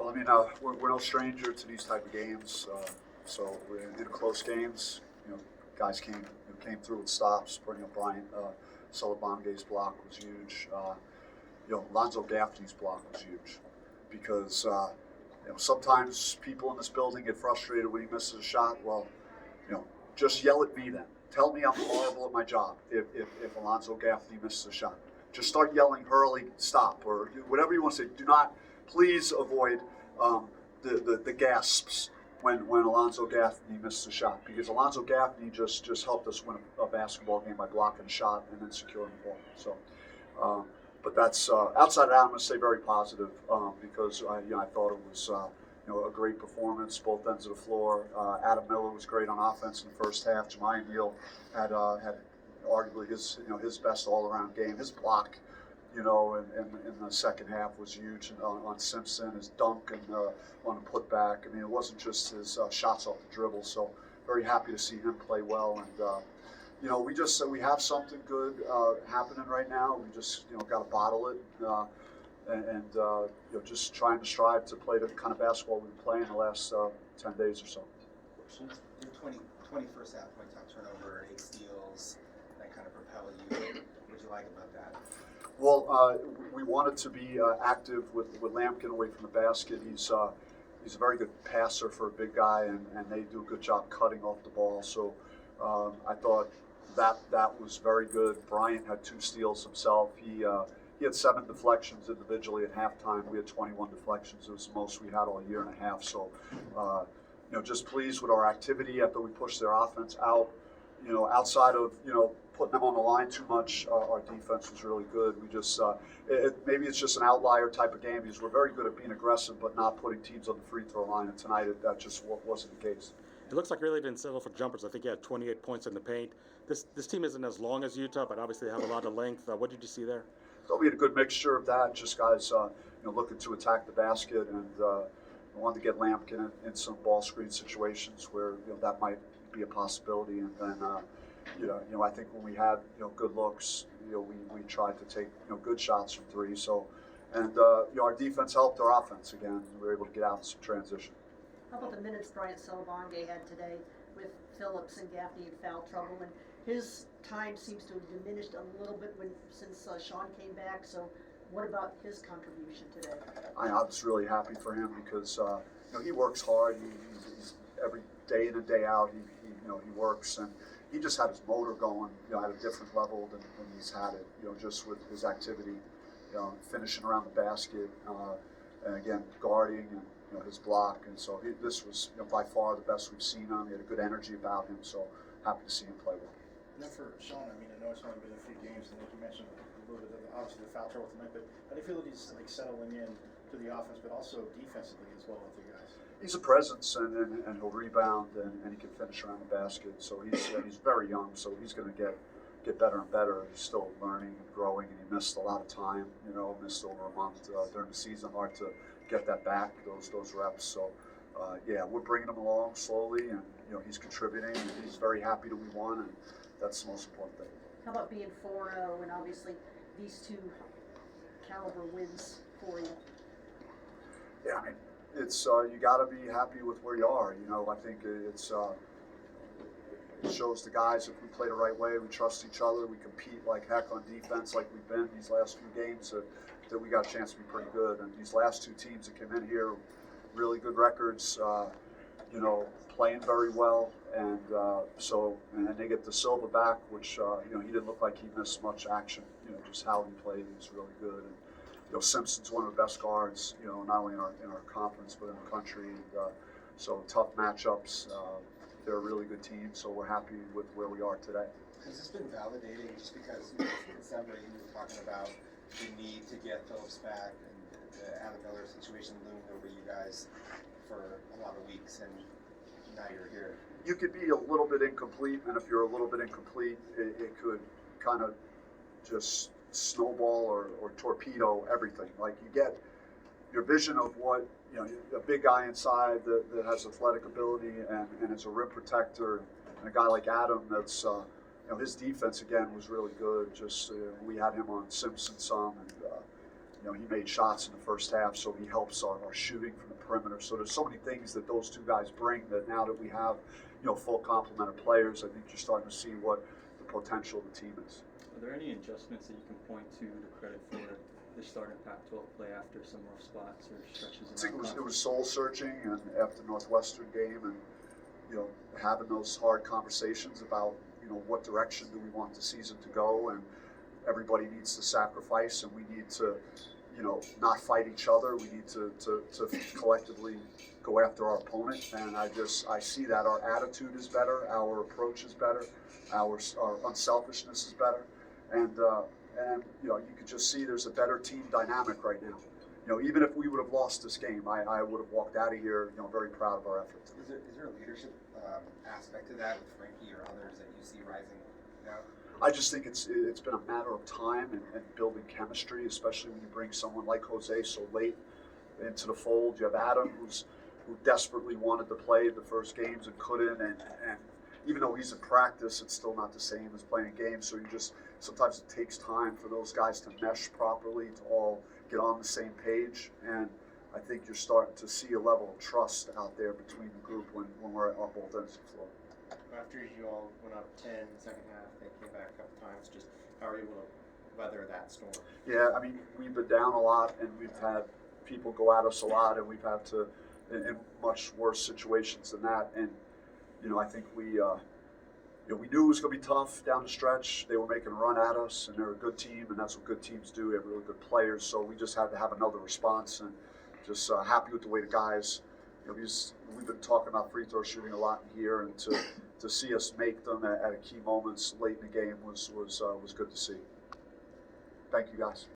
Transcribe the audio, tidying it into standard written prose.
Well, I mean, we're no stranger to these type of games. So we're in close games. Guys came through with stops. Bryant Salabange's block was huge. Lonzo Gaffney's block was huge because sometimes people in this building get frustrated when he misses a shot. Well, just yell at me then. Tell me I'm horrible at my job if Alonzo Gaffney misses a shot. Just start yelling, Hurley, stop, or whatever you want to say. Do not, please avoid the gasps when Alonzo Gaffney missed a shot, because Alonzo Gaffney just helped us win a basketball game by blocking a shot and then securing the ball. So, but that's outside of that, I'm going to say very positive because I thought it was a great performance, both ends of the floor. Adam Miller was great on offense in the first half. Jemiah Neal had arguably his best all-around game. His block, in the second half was huge on Simpson. His dunk and on the putback. I mean, it wasn't just his shots off the dribble. So very happy to see him play well. And we have something good happening right now. We just got to bottle it. And just trying to strive to play the kind of basketball we've been playing the last 10 days or so. Your 21st half point top turnover, 8 steals, that kind of propelled you. What did you like about that? Well, we wanted to be active with Lampkin away from the basket. He's a very good passer for a big guy, and they do a good job cutting off the ball. So I thought that was very good. Bryant had 2 steals himself. He had 7 deflections individually at halftime. We had 21 deflections. It was the most we had all year and a half. So, just pleased with our activity after we pushed their offense out. Outside of, putting them on the line too much, our defense was really good. We just, maybe it's just an outlier type of game because we're very good at being aggressive but not putting teams on the free throw line. And tonight that just wasn't the case. It looks like really didn't settle for jumpers. I think you had 28 points in the paint. This team isn't as long as Utah, but obviously they have a lot of length. What did you see there? So we had a good mixture of that. Just guys, looking to attack the basket, and wanted to get Lampkin in some ball screen situations where that might be a possibility. And then, I think when we had good looks, we tried to take good shots from 3. So, and our defense helped our offense again. We were able to get out in some transition. How about the minutes Bryant Salabange had today with Phillips and Gaffney in foul trouble? And his time seems to have diminished a little bit since Sean came back. So what about his contribution today? I was really happy for him because he works hard. He's every day in and day out. He works, and he just had his motor going at a different level than he's had it. Just with his activity, finishing around the basket, and again guarding and his block. And so this was by far the best we've seen him. He had a good energy about him. So happy to see him play well. And then for Sean, I know it's only been a few games, and like you mentioned a little bit of obviously the foul trouble tonight, but how do you feel that he's settling in to the offense, but also defensively as well with you guys? He's a presence, and he'll rebound, and he can finish around the basket. So he's very young, so he's going to get better and better. He's still learning and growing, and he missed a lot of time. Missed over a month during the season. Hard to get that back, those reps. So we're bringing him along slowly, and he's contributing, and he's very happy that we won, and that's the most important thing. How about being 4-0 and obviously these 2 caliber wins for you? Yeah, I mean, it's you got to be happy with where you are. I think it shows the guys if we play the right way, we trust each other, we compete like heck on defense like we've been these last few games, that we got a chance to be pretty good. And these last 2 teams that came in here, really good records, playing very well, and and they get the Silva back, which he didn't look like he missed much action. Just how he played, he was really good. And Simpson's one of the best guards, not only in our conference but in the country. And so tough matchups. They're a really good team, so we're happy with where we are today. Has this been validating just because in December you were talking about the need to get Phillips back and the Adam Miller situation loomed over you guys for a lot of weeks, and now you're here? You could be a little bit incomplete, and if you're a little bit incomplete, it could kind of just snowball or torpedo everything. Like you get your vision of what a big guy inside that has athletic ability and is a rim protector, and a guy like Adam that's his defense again was really good. Just we had him on Simpson some, and he made shots in the first half, so he helps our shooting from the perimeter. So there's so many things that those two guys bring that now that we have, full complement of players, I think you're starting to see what the potential of the team is. Are there any adjustments that you can point to credit for the start in Pac-12 play after some rough spots or stretches? I think it was soul searching, and after the Northwestern game, and having those hard conversations about what direction do we want the season to go, and everybody needs to sacrifice, and we need to not fight each other. We need to collectively go after our opponent, and I see that our attitude is better, our approach is better, our unselfishness is better, and you could just see there's a better team dynamic right now. Even if we would have lost this game, I would have walked out of here very proud of our efforts. Is there a leadership aspect to that with Frankie or others that you see rising now? I just think it's been a matter of time and building chemistry, especially when you bring someone like Jose so late into the fold. You have Adam, who desperately wanted to play the first games and couldn't, and even though he's in practice, it's still not the same as playing games. So sometimes it takes time for those guys to mesh properly, to all get on the same page, and I think you're starting to see a level of trust out there between the group when we're on both ends of the floor. After you all went up 10 in the second half, they came back a couple times. Just how are you able to weather that storm? Yeah, I mean, we've been down a lot, and we've had people go at us a lot, and we've had to in much worse situations than that. And I think we knew it was going to be tough down the stretch. They were making a run at us, and they're a good team, and that's what good teams do. They have really good players, so we just had to have another response, and just happy with the way the guys. We've been talking about free throw shooting a lot in here, and to see us make them at key moments late in the game was good to see. Thank you, guys.